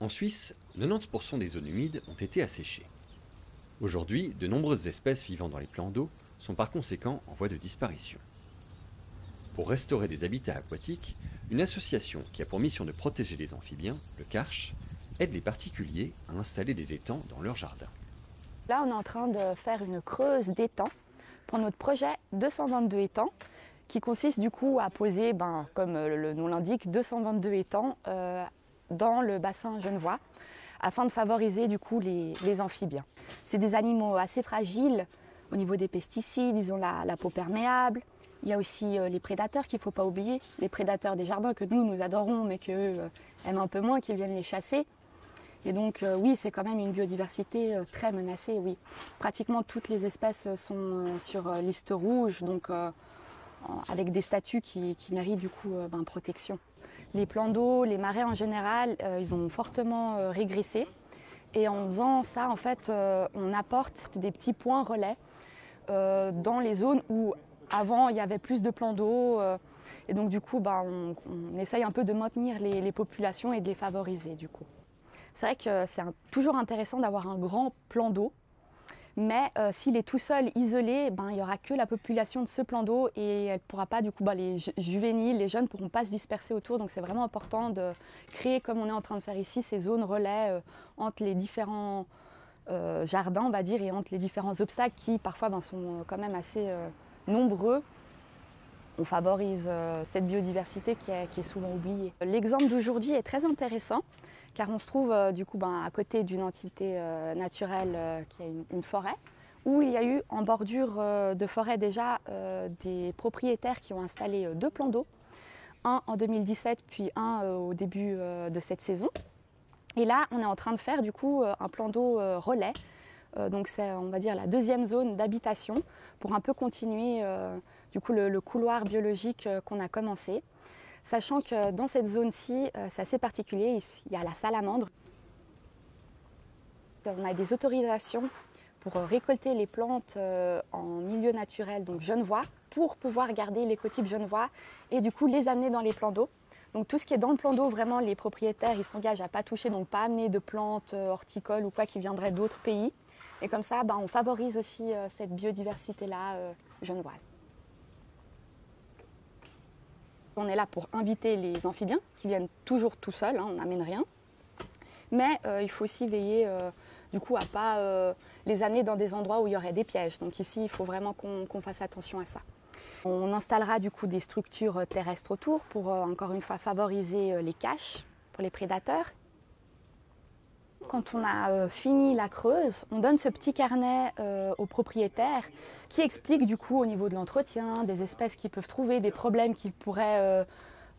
En Suisse, 90% des zones humides ont été asséchées. Aujourd'hui, de nombreuses espèces vivant dans les plans d'eau sont par conséquent en voie de disparition. Pour restaurer des habitats aquatiques, une association qui a pour mission de protéger les amphibiens, le Karch, aide les particuliers à installer des étangs dans leur jardin. Là, on est en train de faire une creuse d'étang pour notre projet 222 étangs, qui consiste du coup à poser, comme le nom l'indique, 222 étangs dans le bassin genevois, afin de favoriser du coup les amphibiens. C'est des animaux assez fragiles au niveau des pesticides, ils ont la peau perméable. Il y a aussi les prédateurs qu'il ne faut pas oublier, les prédateurs des jardins que nous adorons, mais qu'eux aiment un peu moins, qui viennent les chasser. Et donc oui, c'est quand même une biodiversité très menacée, oui. Pratiquement toutes les espèces sont sur liste rouge, donc avec des statuts qui méritent du coup protection. Les plans d'eau, les marais en général, ils ont fortement régressé. Et en faisant ça, en fait, on apporte des petits points relais dans les zones où avant il y avait plus de plans d'eau. Et donc du coup, on essaye un peu de maintenir les populations et de les favoriser du coup. C'est vrai que c'est toujours intéressant d'avoir un grand plan d'eau, mais s'il est tout seul, isolé, il n'y aura que la population de ce plan d'eau et elle pourra pas, du coup, les juvéniles, les jeunes ne pourront pas se disperser autour. Donc c'est vraiment important de créer, comme on est en train de faire ici, ces zones relais entre les différents jardins, on va dire, et entre les différents obstacles qui parfois sont quand même assez nombreux. On favorise cette biodiversité qui est souvent oubliée. L'exemple d'aujourd'hui est très intéressant car on se trouve du coup à côté d'une entité naturelle qui est une forêt, où il y a eu en bordure de forêt déjà des propriétaires qui ont installé deux plans d'eau, un en 2017 puis un au début de cette saison. Et là on est en train de faire du coup un plan d'eau relais. Donc c'est, on va dire, la deuxième zone d'habitation pour un peu continuer du coup le couloir biologique qu'on a commencé. Sachant que dans cette zone-ci, c'est assez particulier, il y a la salamandre. On a des autorisations pour récolter les plantes en milieu naturel, donc genevois, pour pouvoir garder l'écotype genevois et du coup les amener dans les plans d'eau. Donc tout ce qui est dans le plan d'eau, vraiment les propriétaires ils s'engagent à ne pas toucher, donc pas amener de plantes horticoles ou quoi qui viendraient d'autres pays. Et comme ça, on favorise aussi cette biodiversité-là genevoise. On est là pour inviter les amphibiens qui viennent toujours tout seuls, on n'amène rien. Mais il faut aussi veiller du coup à ne pas les amener dans des endroits où il y aurait des pièges. Donc ici, il faut vraiment qu'on fasse attention à ça. On installera du coup des structures terrestres autour pour encore une fois favoriser les caches pour les prédateurs. Quand on a fini la creuse, on donne ce petit carnet aux propriétaires qui explique du coup au niveau de l'entretien, des espèces qu'ils peuvent trouver, des problèmes qu'ils pourraient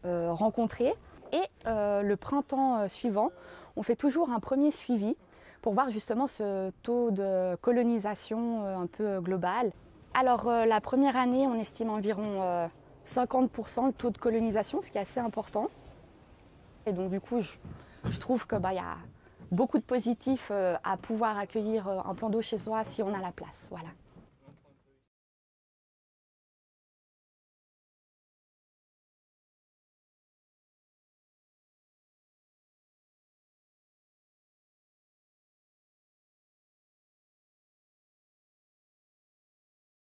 rencontrer. Et le printemps suivant, on fait toujours un premier suivi pour voir justement ce taux de colonisation un peu global. Alors la première année, on estime environ 50% le taux de colonisation, ce qui est assez important. Et donc du coup, je trouve que y a beaucoup de positifs à pouvoir accueillir un plan d'eau chez soi si on a la place. Voilà.